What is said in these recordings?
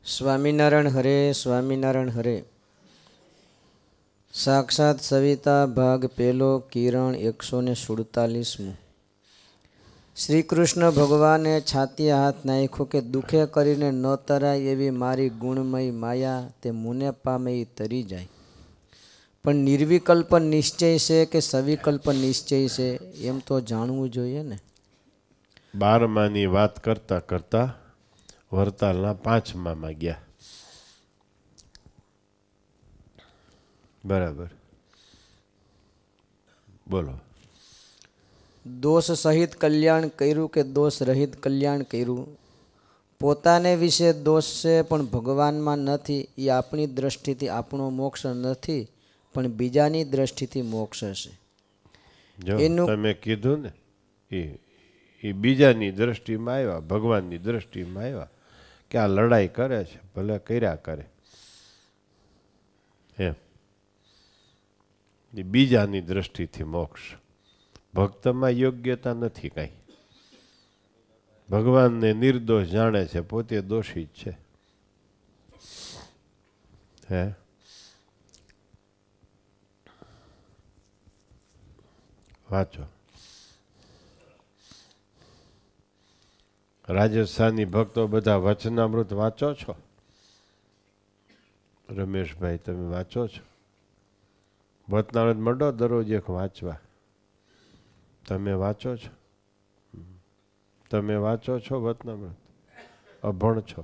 સ્વામિનારાયણ હરે, સ્વામિનારાયણ હરે. સાક્ષાત સવિતા ભાગ પહેલો, કિરણ 147. શ્રી કૃષ્ણ ભગવાને છાતીએ હાથ નાખ્યો કે દુઃખે કરીને ન તરાય એવી મારી ગુણમય માયા તે મુને પામે એ તરી જાય. પણ નિર્વિકલ્પ નિશ્ચય છે કે સવિકલ્પ નિશ્ચય છે એમ તો જાણવું જોઈએ ને. 12માની વાત કરતા કરતા વરતાલના 5માં ગયા. બરાબર, બોલો. દોષ સહિત કલ્યાણ કર્યું કે દોષ રહિત કલ્યાણ કર્યું? પોતાને વિશે દોષ છે પણ ભગવાનમાં નથી. એ આપણી દ્રષ્ટિથી આપણો મોક્ષ નથી, પણ બીજાની દ્રષ્ટિથી મોક્ષ છે. જો તમે કીધું ને એ બીજાની દ્રષ્ટિમાં આવ્યા, ભગવાનની દ્રષ્ટિમાં આવ્યા કે આ લડાઈ કરે છે, ભલે કર્યા કરે એમ. એ બીજાની દ્રષ્ટિથી મોક્ષ. ભક્તમાં યોગ્યતા નથી કાંઈ. ભગવાનને નિર્દોષ જાણે છે, પોતે દોષી જ છે. હે, વાંચો. રાજસ્થાની ભક્તો બધા વચનામૃત વાંચો છો? રમેશભાઈ, તમે વાંચો છો? વચનામૃત મંડો દરરોજ એક વાંચવા. તમે વાંચો છો? તમે વાંચો છો વચનામૃત? અભણ છો?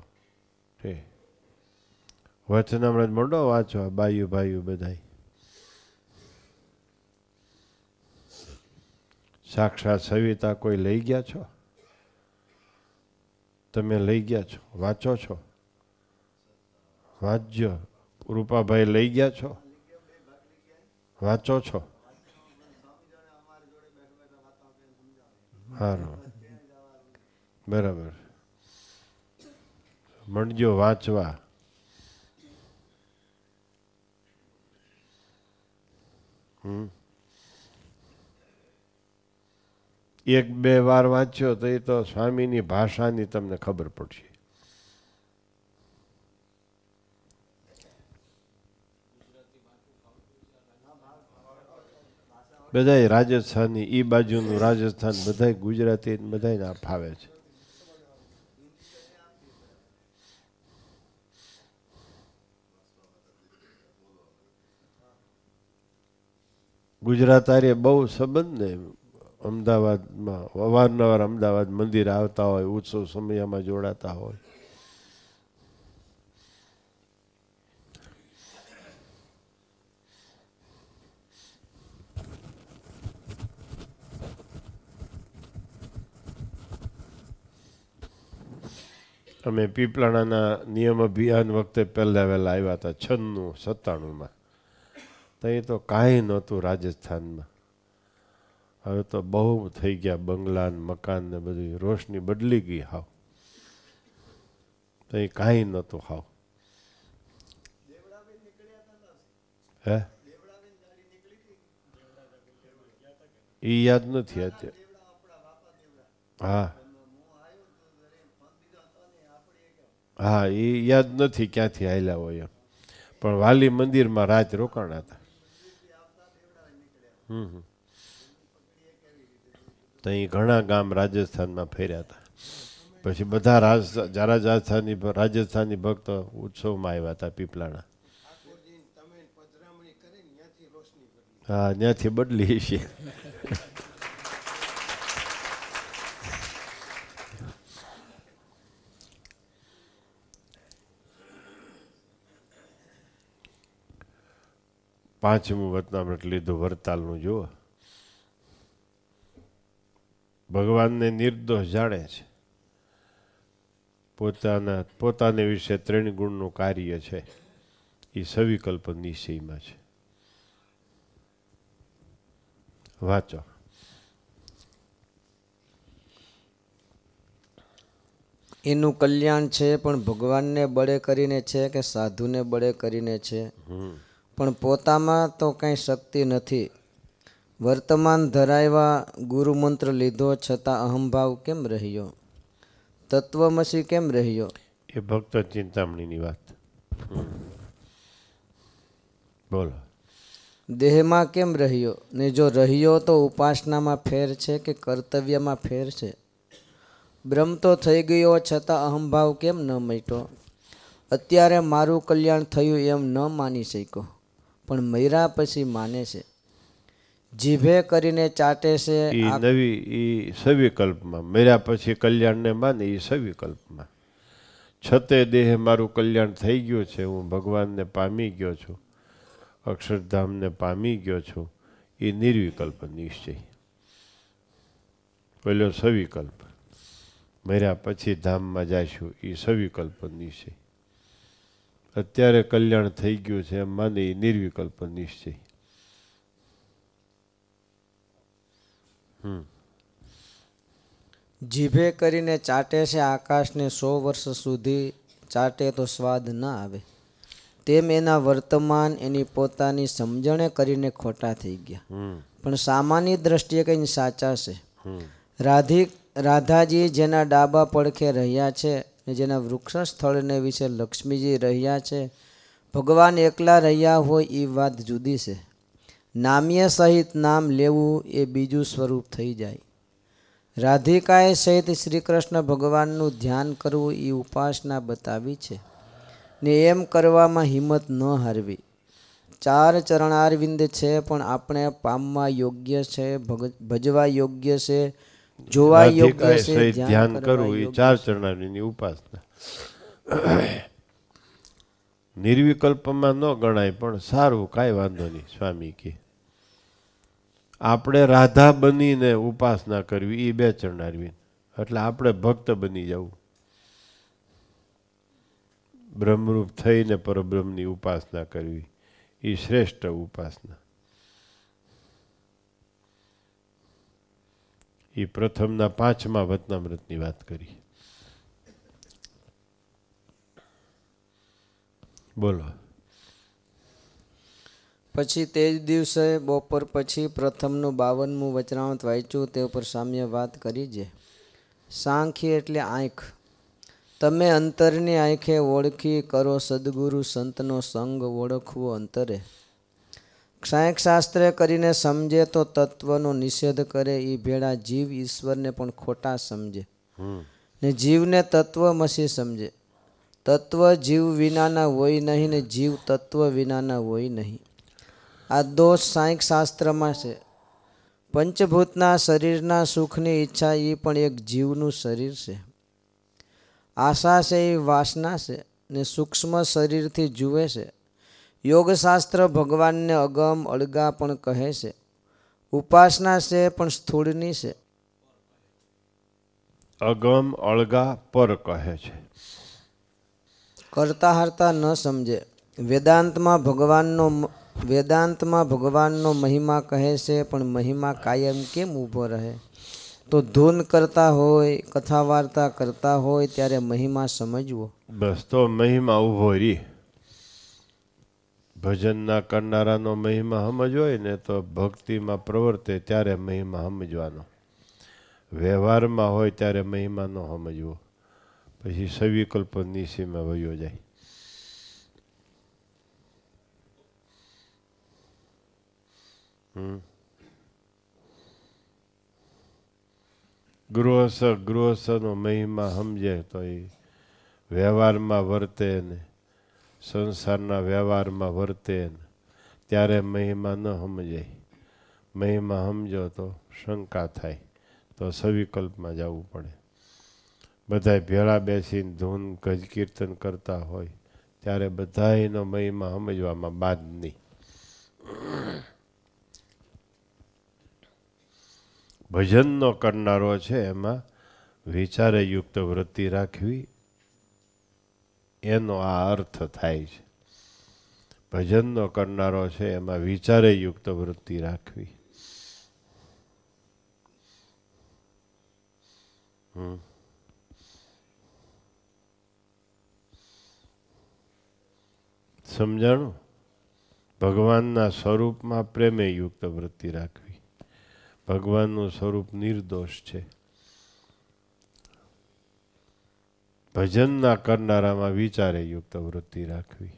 વચનામૃત મંડો વાંચવા, બાયુ ભાઈઓ બધાય. સાક્ષાત સવિતા કોઈ લઈ ગયા છો? તમે લઈ ગયા છો? વાંચો છો? વાંચજો. રૂપાભાઈ લઈ ગયા છો? વાંચો છો? સારું, બરાબર. મંડજો વાંચવા. એક બે વાર વાંચ્યો તો એ તો સ્વામીની ભાષાની તમને ખબર પડશે. બધાય રાજસ્થાની, ઈ બાજુનું રાજસ્થાન બધાય ગુજરાતી બધાય ના ફાવે છે. ગુજરાત આરે બહુ સંબંધ ને. અમદાવાદમાં અવારનવાર અમદાવાદ મંદિર આવતા હોય, ઉત્સવ સમયમાં જોડાતા હોય. અમે પીપલાણાના નિયમ અભિયાન વખતે પહેલા વહેલા આવ્યા હતા 96-97માં. ત્યાં તો કાંઈ નહોતું રાજસ્થાનમાં. હવે તો બહુ થઈ ગયા, બંગલા ને મકાન ને બધી રોશની બદલી ગઈ હાવ. ત્યાં કાંઈ નહોતું હાવ. હે, એ યાદ નથી અત્યારે. હા હા, એ યાદ નથી ક્યાંથી હાલ્યા હોય એમ. પણ વાલી મંદિરમાં રાત રોકાણા હતા. ત્યાં ઘણા ગામ રાજસ્થાનમાં ફેર્યા હતા. પછી બધા રાજસ્થાની ભક્તો ઉત્સવમાં આવ્યા હતા પીપલાણા. હા, ત્યાંથી બદલી છે. પાંચમું વચનામૃત લીધું વરતાલનું. જુઓ, ભગવાનને નિર્દોષ જાણે છે. પોતાને વિશે 3 ગુણનું કાર્ય છે. એ સવિકલ્પ નિશ્ચયમાં છે. વાંચો. એનું કલ્યાણ છે પણ ભગવાનને બળે કરીને છે કે સાધુને બળે કરીને છે? પણ પોતામાં તો કંઈ શક્તિ નથી. વર્તમાન ધરાવ્યા, ગુરુમંત્ર લીધો છતાં અહંભાવ કેમ રહ્યો? તત્વમસી કેમ રહ્યો? એ એ ભક્ત ચિંતામણીની વાત. બોલો. દેહમાં કેમ રહ્યો ને જો રહ્યો તો ઉપાસનામાં ફેર છે કે કર્તવ્યમાં ફેર છે? બ્રહ્મ તો થઈ ગયો છતાં અહંભાવ કેમ ન મટ્યો? અત્યારે મારું કલ્યાણ થયું એમ ન માની શક્યો, પણ મર્યા પછી માને છે. જીભે કરીને ચાટે છે એ નવી એ સવિકલ્પમાં, મર્યા પછી કલ્યાણને માને એ સવિકલ્પમાં. છતે દેહ મારું કલ્યાણ થઈ ગયું છે, હું ભગવાનને પામી ગયો છું, અક્ષરધામને પામી ગયો છું, એ નિર્વિકલ્પ નિશ્ચય. પેલો સવિકલ્પ, મર્યા પછી ધામમાં જઈશું, એ સવિકલ્પ નિશ્ચય. અત્યારે કલ્યાણ થઈ ગયું છે એમ માને એ નિર્વિકલ્પ નિશ્ચય. જીભે કરીને ચાટે છે આકાશને 100 વર્ષ સુધી ચાટે તો સ્વાદ ન આવે. તેમ એના વર્તમાન એની પોતાની સમજણે કરીને ખોટા થઈ ગયા, પણ સામાન્ય દ્રષ્ટિએ કંઈ સાચા છે. રાધાજી જેના ડાબા પડખે રહ્યા છે ને જેના વૃક્ષ સ્થળને વિશે લક્ષ્મીજી રહ્યા છે, ભગવાન એકલા રહ્યા હોય એ વાત જુદી છે. નામ્ય સહિત નામ લેવું એ બીજું સ્વરૂપ થઈ જાય. રાધિકાએ સહિત શ્રી કૃષ્ણ ભગવાનનું ધ્યાન કરવું એ ઉપાસના બતાવી છે ને એમ કરવામાં હિંમત ન હારવી. 4 ચરણારવિંદ છે, પણ આપણે પામવા યોગ્ય છે, ભજવા યોગ્ય છે, જોવા યોગ્ય છે, ધ્યાન કરવું એ 4 ચરણારવિંદની ઉપાસના. નિર્વિકલ્પમાં ન ગણાય, પણ સારું, કાંઈ વાંધો નહીં. સ્વામી કે આપણે રાધા બનીને ઉપાસના કરવી એ 2 ચરણારવિંદ, એટલે આપણે ભક્ત બની જવું. બ્રહ્મરૂપ થઈને પરબ્રહ્મની ઉપાસના કરવી એ શ્રેષ્ઠ ઉપાસના. એ પ્રથમના 5મા વચનામૃતની વાત કરી. બોલો. પછી તે જ દિવસે બપોર પછી પ્રથમનું 52મું વચનામૃત વાંચ્યું, તે ઉપર સામ્ય વાત કરી છે. સાંખ્ય એટલે આંખ. તમે અંતરની આંખે ઓળખી કરો સદગુરુ સંતનો સંગ ઓળખવો અંતરે. સાંખ્ય શાસ્ત્રે કરીને સમજે તો તત્વનો નિષેધ કરે, એ ભેળા જીવ ઈશ્વરને પણ ખોટા સમજે ને જીવને તત્વમસી સમજે. તત્વ જીવ વિનાના હોય નહીં ને જીવ તત્વ વિનાના હોય નહીં. આ દોષ સાંખ્ય શાસ્ત્રમાં છે. પંચભૂતના શરીરના સુખની ઈચ્છા એ પણ એક જીવનું શરીર છે. આશા છે એ વાસના છે ને સૂક્ષ્મ શરીરથી જુએ છે. યોગશાસ્ત્ર ભગવાનને અગમ અળગા પણ કહે છે. ઉપાસના છે પણ સ્થૂળની છે. અગમ અળગા પર કહે છે. કરતા હરતા ન સમજે. વેદાંતમાં ભગવાનનો મહિમા કહે છે, પણ મહિમા કાયમ કેમ ઊભો રહે? તો ધૂન કરતા હોય, કથા વાર્તા કરતા હોય ત્યારે મહિમા સમજવો. બસ, તો મહિમા ઊભો રહી. ભજનના કરનારાનો મહિમા સમજવો હોય ને તો ભક્તિમાં પ્રવર્તે ત્યારે મહિમા સમજવાનો. વ્યવહારમાં હોય ત્યારે મહિમા ન સમજવો, પછી સવિકલ્પ નિશીમાં વયો જાય. ગૃહસ્થનો મહિમા સમજે તો એ વ્યવહારમાં વર્તે ને સંસારના વ્યવહારમાં વર્તે ને ત્યારે મહિમા ન સમજાય. મહિમા સમજો તો શંકા થાય, તો સવિકલ્પમાં જવું પડે. બધાય ભેળા બેસીને ધૂન ગજ કીર્તન કરતા હોય ત્યારે બધાયનો મહિમા સમજવામાં બાદ નહીં. ભજનનો કરનારો છે એમાં વિચારે યુક્ત વૃત્તિ રાખવી, એનો આ અર્થ થાય છે. ભજનનો કરનારો છે એમાં વિચારે યુક્ત વૃત્તિ રાખવી. સમજાણું? ભગવાનના સ્વરૂપમાં પ્રેમે યુક્ત વૃત્તિ રાખવી. ભગવાનનું સ્વરૂપ નિર્દોષ છે. ભજનના કરનારામાં વિચારે યુક્ત વૃત્તિ રાખવી.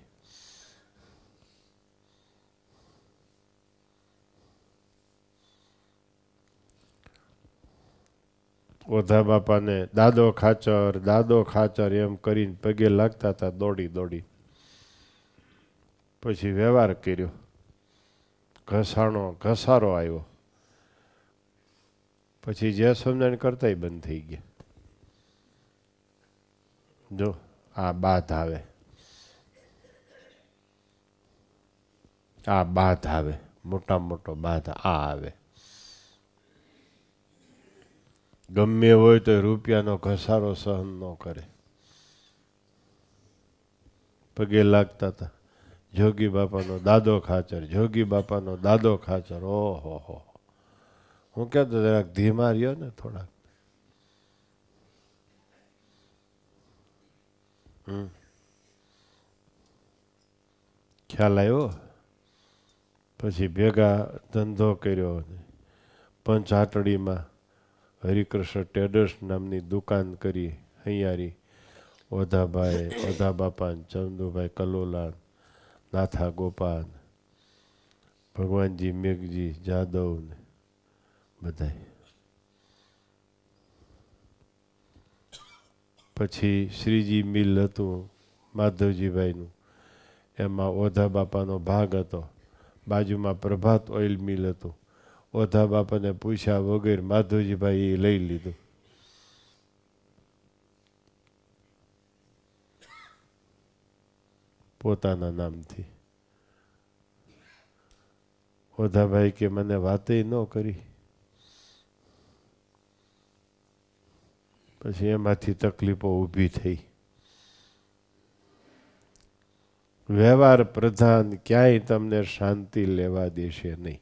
ઓધા બાપાને દાદો ખાચર એમ કરીને પગે લાગતા હતા દોડી દોડી. પછી વ્યવહાર કર્યો, ઘસારો આવ્યો. પછી જે સમજણ કરતા બંધ થઈ ગયા. જો આ બાધ આવે, આ બાધ આવે, મોટા મોટો બાધ આ આવે. ગમે હોય તો રૂપિયાનો ઘસારો સહન ન કરે. પગે લાગતા હતા, જોગી બાપાનો દાદો ખાચર, જોગી બાપાનો દાદો ખાચર. ઓહો હો, હું કહેતો જરાક ધીમા રહ્યો ને થોડાક. ખ્યાલ આવ્યો. પછી ભેગા ધંધો કર્યો. પંચાટડીમાં હરિકૃષ્ણ ટ્રેડર્સ નામની દુકાન કરી. હૈયારી ઓધાભાઈ, ઓધા બાપા, ચંદુભાઈ કલોલા, નાથા ગોપાલ, ભગવાનજી મેઘજી જાદવ ને બધા. પછી શ્રીજી મિલ હતું માધવજીભાઈનું, એમાં ઓધા બાપાનો ભાગ હતો. બાજુમાં પ્રભાત ઓઇલ મિલ હતું. ઓધા બાપાને પૂછ્યા વગર માધવજીભાઈ એ લઈ લીધું. પોતાના નામથી. ઓધાભાઈ કે મને વાતે ન કરી. પછી એમાંથી તકલીફો ઊભી થઈ. વ્યવહાર પ્રધાન ક્યાંય તમને શાંતિ લેવા દેશે નહીં.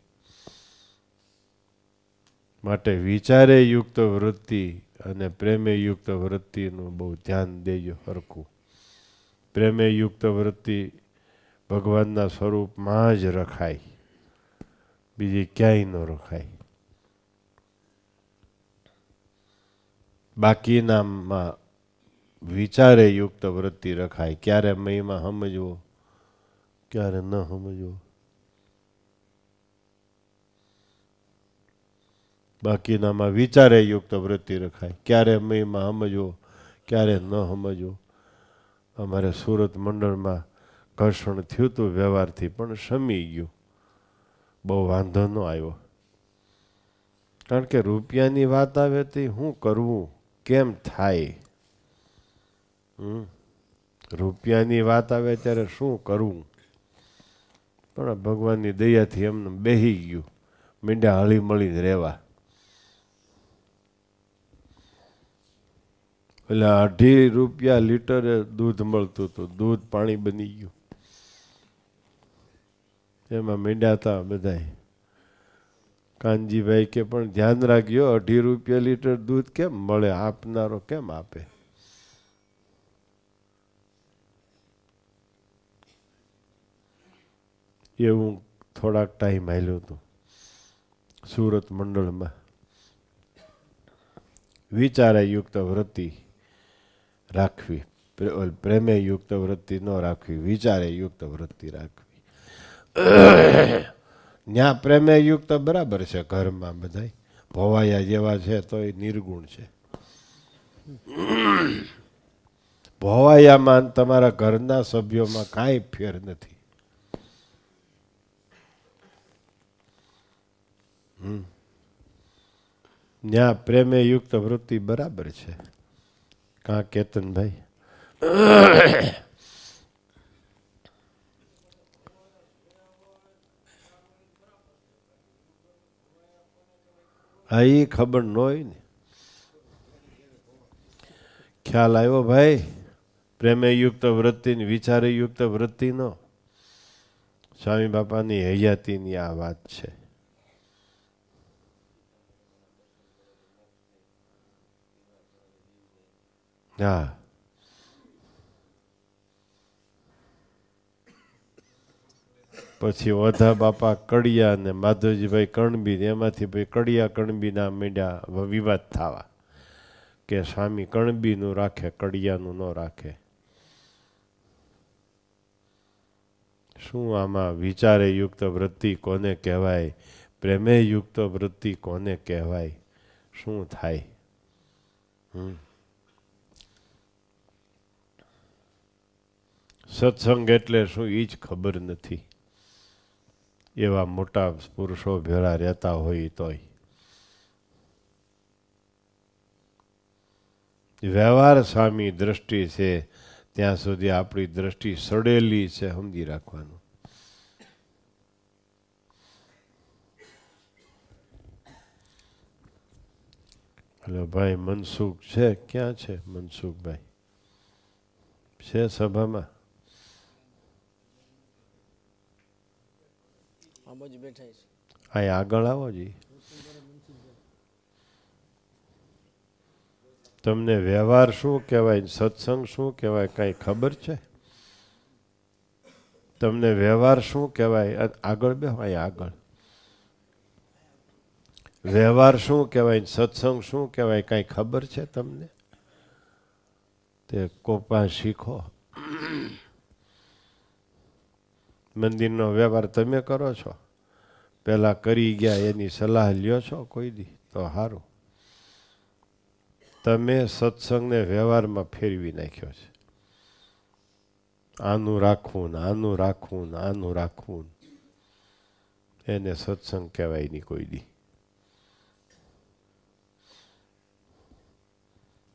માટે વિચારે યુક્ત વૃત્તિ અને પ્રેમે યુક્ત વૃત્તિનું બહુ ધ્યાન દેજો હરખું. પ્રેમે યુક્ત વૃત્તિ ભગવાનના સ્વરૂપમાં જ રખાય, બીજી ક્યાંય ન રખાય. બાકીનામાં વિચારે યુક્ત વૃત્તિ રખાય. ક્યારે મહિમા સમજવો, ક્યારે ન સમજવો. બાકીનામાં વિચારે યુક્ત વૃત્તિ રખાય. ક્યારે મહિમા સમજવો, ક્યારે ન સમજવો. અમારે સુરત મંડળમાં ઘર્ષણ થયું હતું વ્યવહારથી, પણ શમી ગયું. બહુ વાંધો ન આવ્યો. કારણ કે રૂપિયાની વાત આવે તો શું કરવું, કેમ થાય. રૂપિયાની વાત આવે ત્યારે શું કરવું. પણ ભગવાનની દયાથી એમને બેહી ગયું. મીંડા હળી મળીને રહેવા. એટલે 2.5 રૂપિયા લીટરે દૂધ મળતું હતું. દૂધ પાણી બની ગયું. એમાં મીંડા હતા બધા. કાનજીભાઈ કે પણ ધ્યાન રાખજો, 2.5 રૂપિયા લીટર દૂધ કેમ મળે, આપનારો કેમ આપે. એવું થોડાક ટાઈમ હાલ્યું હતું સુરત મંડળમાં. વિચારે યુક્ત વૃત્તિ રાખવી, પ્રેમે યુક્ત વૃત્તિ ન રાખવી, વિચારે યુક્ત વૃત્તિ રાખવી. ન્યા પ્રેમે યુક્ત બરાબર છે. ઘરમાં બધા ભવાયા જેવા છે તો એ નિર્ગુણ છે. ભવાયામાં તમારા ઘરના સભ્યોમાં કાંઈ ફેર નથી. ન્યા પ્રેમે યુક્ત વૃત્તિ બરાબર છે. કાં કેતનભાઈ? હા, એ ખબર ન હોય ને. ખ્યાલ આવ્યો ભાઈ? પ્રેમે યુક્ત વૃત્તિ ને વિચારે યુક્ત વૃત્તિ નો. સ્વામી બાપાની હયાતીની આ વાત છે. હા, પછી ઓધા બાપા કડિયા અને માધવજીભાઈ કણબી, એમાંથી ભાઈ કડિયા કણબીના મીંડા વિવાદ થવા. કે સ્વામી કણબીનું રાખે, કડિયાનું ન રાખે. શું આમાં વિચારે યુક્ત વૃત્તિ કોને કહેવાય, પ્રેમે યુક્ત વૃત્તિ કોને કહેવાય, શું થાય? સત્સંગ એટલે શું એ જ ખબર નથી. એવા મોટા પુરુષો ભેળા રહેતા હોય તોય વ્યવહાર સ્વામી દ્રષ્ટિ છે ત્યાં સુધી આપણી દ્રષ્ટિ સડેલી છે, સમજી રાખવાનું. હલો ભાઈ મનસુખ છે, ક્યાં છે મનસુખભાઈ? છે સભામાં? અહીં આગળ આવો જી. તમને વ્યવહાર શું કહેવાય, સત્સંગ શું કહેવાય, કઈ ખબર છે? તમને વ્યવહાર શું કહેવાય? આગળ બે, અહીં આગળ. વ્યવહાર શું કહેવાય, સત્સંગ શું કહેવાય, કઈ ખબર છે તમને? તે કોપા શીખો. મંદિરનો વ્યવહાર તમે કરો છો, પેલા કરી ગયા એની સલાહ લ્યો છો કોઈ દી તો સારું. તમે સત્સંગને વ્યવહારમાં ફેરવી નાખ્યો છે. આનું રાખવું ને આનું રાખવું ને આનું રાખવું, એને સત્સંગ કહેવાય નહીં કોઈ દી.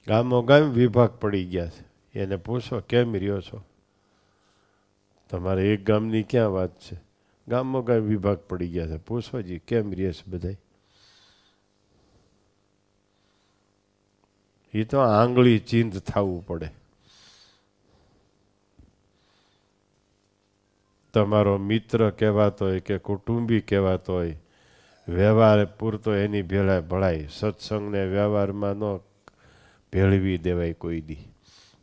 ગામો ગામ વિભાગ પડી ગયા છે. એને પૂછો કેમ રહ્યો છો? તમારે એક ગામની ક્યાં વાત છે? ગામો ગામ વિભાગ પડી ગયા છે. પૂછો જી કેમ રહે છે બધા? એ તો આંગળી ચિંત થવું પડે. તમારો મિત્ર કહેવાતો હોય કે કુટુંબી કહેવાતો હોય, વ્યવહાર પૂરતો એની ભેળા ભળાય. સત્સંગને વ્યવહારમાં ન ભેળવી દેવાય કોઈ દી.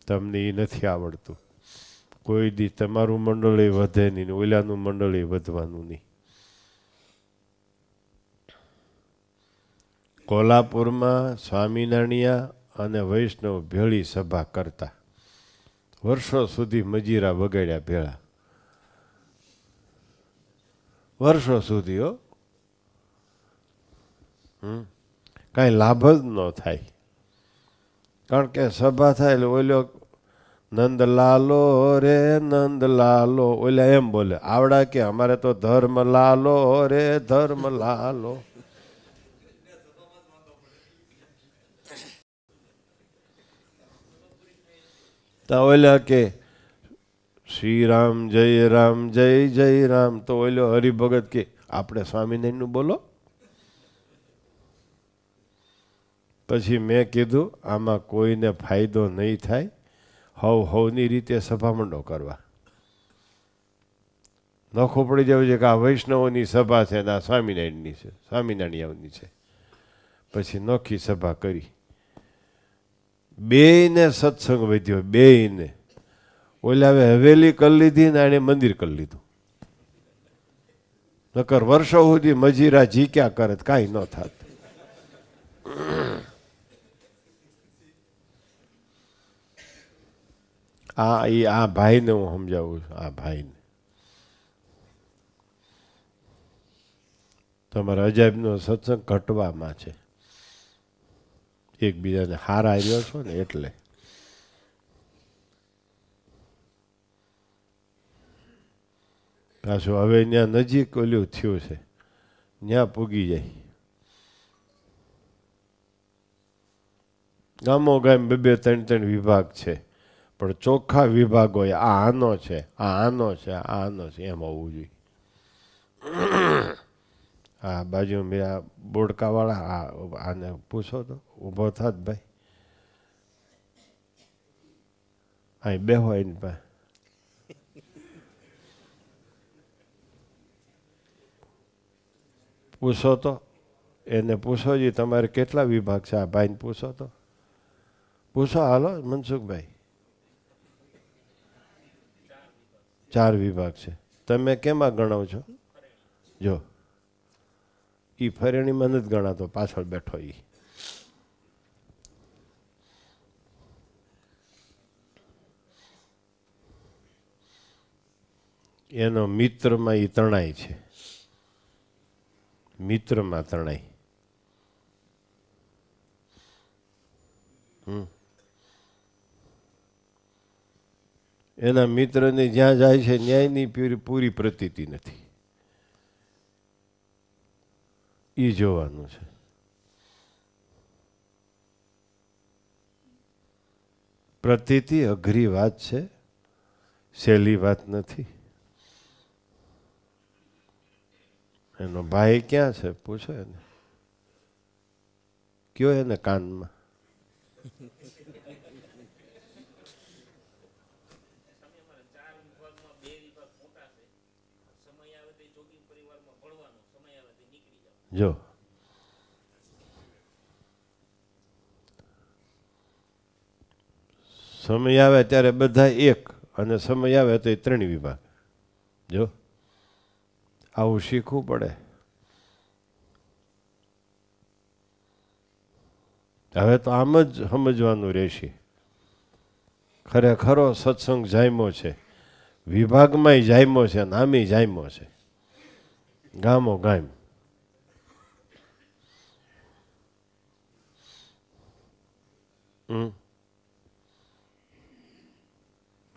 તમને એ નથી આવડતું. કોઈ દી તમારું મંડળ વધે નહીં, ઓલાનું મંડળ વધવાનું નહીં. કોલ્હાપુરમાં સ્વામિનારાયણ અને વૈષ્ણવ ભેળી સભા કરતા. વર્ષો સુધી મજીરા વગાડ્યા ભેળા, વર્ષો સુધી. હો, કાંઈ લાભ જ ન થાય. કારણ કે સભા થાય એટલે ઓલો નંદલાલો રે નંદલાલો, ઓલા એમ બોલે. આવડા કે અમારે તો ધર્મ લાલો રે ધર્મ લાલો. તો ઓલા કે શ્રી રામ જય રામ જય જય રામ, તો ઓલો હરિભગત કે આપણે સ્વામિનારાયણનું બોલો. પછી મેં કીધું આમાં કોઈને ફાયદો નહીં થાય, હવની રીતે સભા મંડો કરવા. નોખું પડી જવું છે કે આ વૈષ્ણવોની સભા છે ને આ સ્વામિનારાયણની છે, સ્વામિનારાયણની છે. પછી નોખી સભા કરી. બેયને સત્સંગ વધ્યો, બેયને. ઓલા હવે હવેલી કરી લીધી ને એને મંદિર કરી લીધું. નકર વર્ષો સુધી મજીરા જીક્યા કરે કાંઈ ન થાત. આ ભાઈને હું સમજાવું છું. આ ભાઈને તમારા અજાયબનો સત્સંગ ઘટવામાં છે. એકબીજાને હારા રહ્યો છો ને એટલે. પાછું હવે ત્યાં નજીક ઓલું થયું છે, ત્યાં પૂગી જાય. ગામો ગામ બે ત્રણ વિભાગ છે, પણ ચોખ્ખા વિભાગ હોય. આ આનો છે, આ આનો છે, આ આનો છે, એમ હોવું જોઈએ. હા, બાજુ મેં આ બોડકાવાળા આને પૂછો તો ઊભો થાત ભાઈ. અહીં બેહો એની પાસે. પૂછો તો એને, પૂછો જી તમારે કેટલા વિભાગ છે? આ ભાઈને પૂછો તો, પૂછો. હાલો મનસુખભાઈ, 4 વિભાગ છે. તમે કેમાં ગણાવ છો? જો એ ફરેણીમાં નથી ગણાતો, પાછળ બેઠો. એનો મિત્રમાં એ તણાય છે, મિત્રમાં તણાય. એના મિત્રને જ્યાં જાય છે ન્યાયની પૂરી પ્રતીતિ નથી, એ જોવાનું છે. પ્રતીતિ અઘરી વાત છે, સહેલી વાત નથી. એનો ભાઈ ક્યાં છે પૂછો એને, કયો એને કાનમાં. જો સમય આવે ત્યારે બધા એક, અને સમય આવે તો 3 વિભાગ. જો આવું શીખવું પડે. હવે તો આમ જ સમજવાનું રહેશે. ખરેખરો સત્સંગ જામ્યો છે, વિભાગમાંય જામ્યો છે અને આમે જામ્યો છે, ગામો ગામ.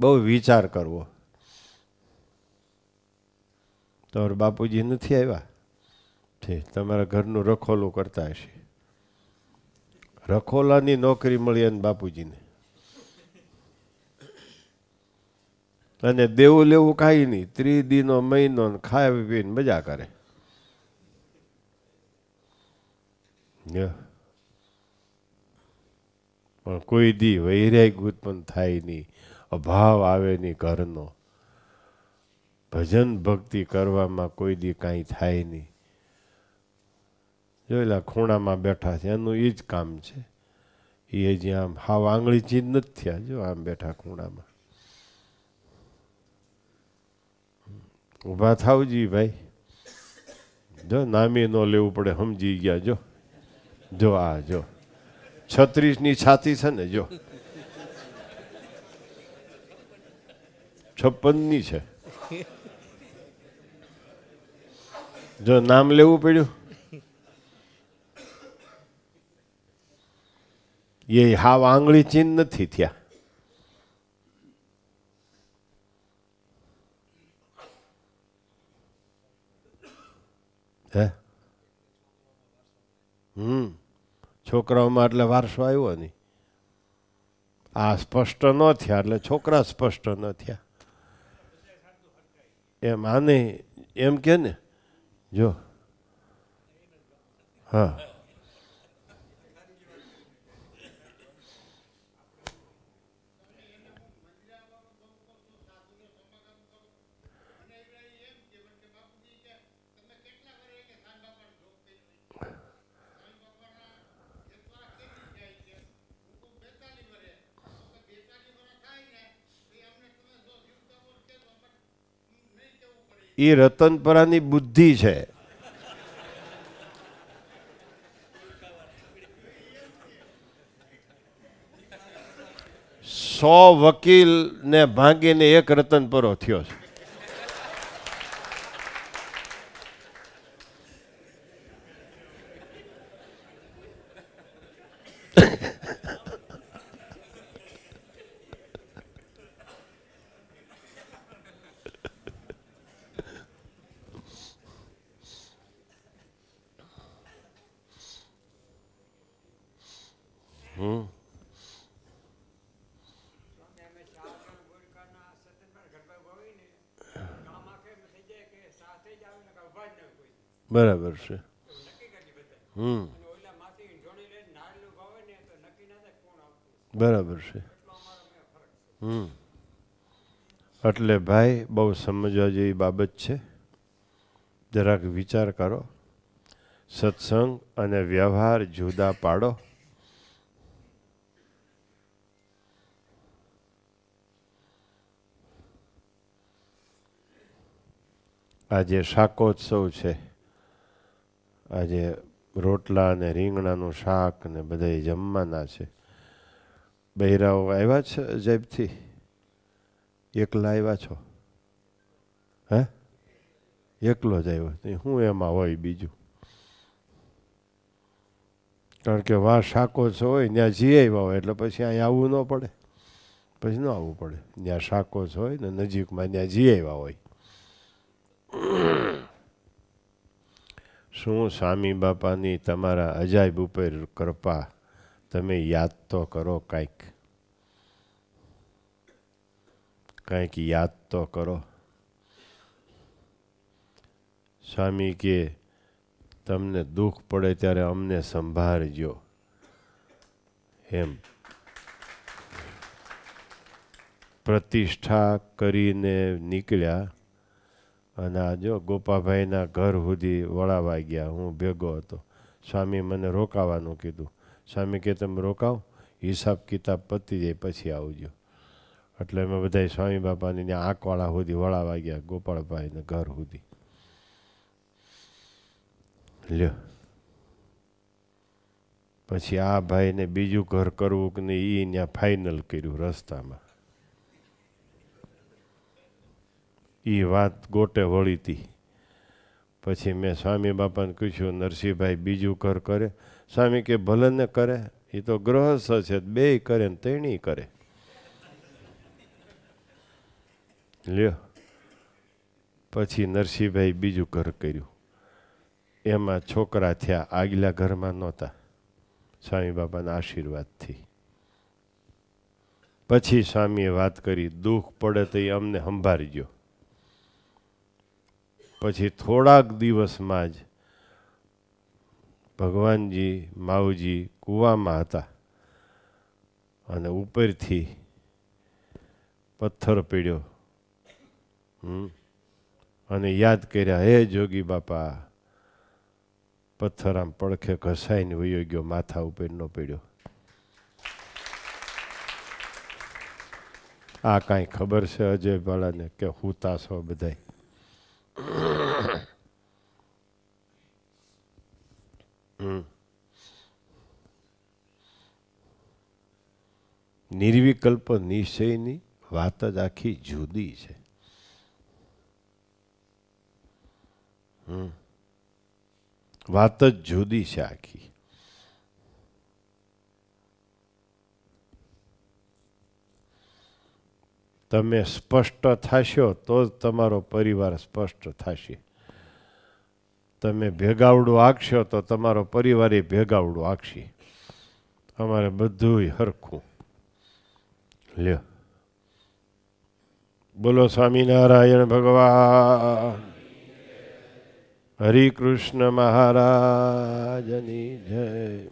બહુ વિચાર કરવો. તમારા બાપુજી નથી આવ્યા છે, તમારા ઘરનું રખોલું કરતા હશે. રખોલાની નોકરી મળી અને બાપુજીને, અને દેવું લેવું કાંઈ નહીં, 30 દીનો મહિનો ખાઈ પીને મજા કરે. પણ કોઈ દી વૈરાગ ઉત્પન્ન થાય નહીં, અભાવ આવે નહીં ઘરનો. ભજન ભક્તિ કરવામાં કોઈ દી કાંઈ થાય નહીં. જોયેલા ખૂણામાં બેઠા છે, એનું એ જ કામ છે. એ હજી આમ હાવ આંગળી ચીજ નથી થયા. જો આમ બેઠા ખૂણામાં. ઊભા થાવજી ભાઈ, જો નામી ન લેવું પડે, સમજી ગયા. જો જો આ જો 36ની છાતી છે ને, જો 56ની છે. જો નામ લેવું પડ્યું, એ હાવ આંગળી ચીન નથી થયા. હે છોકરાઓમાં એટલે વારસો આવ્યો નહીં. આ સ્પષ્ટ ન થયા એટલે છોકરા સ્પષ્ટ ન થયા. એમ આને એમ કે ને, જો હા એ રતનપરાની બુદ્ધિ છે. સો વકીલ ને ભાંગીને એક રતનપરો થયો છે. બરાબર છે. બરાબર છે. એટલે ભાઈ બહુ સમજવા જેવી બાબત છે. જરાક વિચાર કરો. સત્સંગ અને વ્યવહાર જુદા પાડો. આજે શાકોત્સવ છે. આજે રોટલા અને રીંગણાનું શાક ને બધા જમવાના છે. બૈરાઓ આવ્યા છે અજયબથી? એકલા આવ્યા છો? હે એકલો જ આવ્યો શું એમાં હોય બીજું? કારણ કે વાં શાકોચ હોય ત્યાં જઈ આવ્યા હોય એટલે પછી અહીં આવવું ન પડે, પછી ન આવવું પડે. ત્યાં શાકોચ હોય ને નજીકમાં ત્યાં જઈ આવ્યા હોય. શું સ્વામી બાપાની તમારા અજાયબ ઉપર કૃપા, તમે યાદ તો કરો કાંઈક, કાંઈક યાદ તો કરો. સ્વામી કે તમને દુઃખ પડે ત્યારે અમને સંભાળજો એમ. પ્રતિષ્ઠા કરીને નીકળ્યા અને આ જો ગોપાભાઈના ઘર સુધી વળાવા ગયા. હું ભેગો હતો. સ્વામી મને રોકાવાનું કીધું. સ્વામી કે તમે રોકાવ, હિસાબ કિતાબ પતી જાય પછી આવજો. એટલે અમે બધા સ્વામી બાપાની ત્યાં આંકવાળા સુધી વળાવા ગયા, ગોપાળભાઈને ઘર સુધી. લ્યો પછી આ ભાઈને બીજું ઘર કરવું કે નહીં એ ત્યાં ફાઇનલ કર્યું રસ્તામાં. એ વાત ગોટે વળી હતી. પછી મેં સ્વામી બાપાને પૂછ્યું, નરસિંહભાઈ બીજું ઘર કરે? સ્વામી કે ભલે ને કરે, એ તો ગ્રહસ્થ છે, બેય કરે ને તેણી કરે. લ્યો પછી નરસિંહભાઈ બીજું ઘર કર્યું. એમાં છોકરા થયા, આગલા ઘરમાં નહોતા, સ્વામી બાપાના આશીર્વાદથી. પછી સ્વામીએ વાત કરી, દુઃખ પડે તો એ અમને સંભાળજો. પછી થોડાક દિવસમાં જ ભગવાનજી માવજી કૂવામાં હતા અને ઉપરથી પથ્થર પડ્યો અને યાદ કર્યા, હે જોગી બાપા. પથ્થર આમ પડખે ઘસાઈને વયો ગયો, માથા ઉપર ન પડ્યો. આ કાંઈ ખબર છે અજય બાળાને કે હુતા છો બધાય? નિર્વિકલ્પ નિશ્ચયની વાત જ આખી જુદી છે. વાત જ જુદી છે આખી. તમે સ્પષ્ટ થશો તો જ તમારો પરિવાર સ્પષ્ટ થશે. તમે ભેગાવડું આંકશો તો તમારો પરિવાર એ ભેગાવડું આંકશે. અમારે બધું હરખું. લ્યો બોલો સ્વામિનારાયણ ભગવાન. હરિ કૃષ્ણ મહારાજની જય.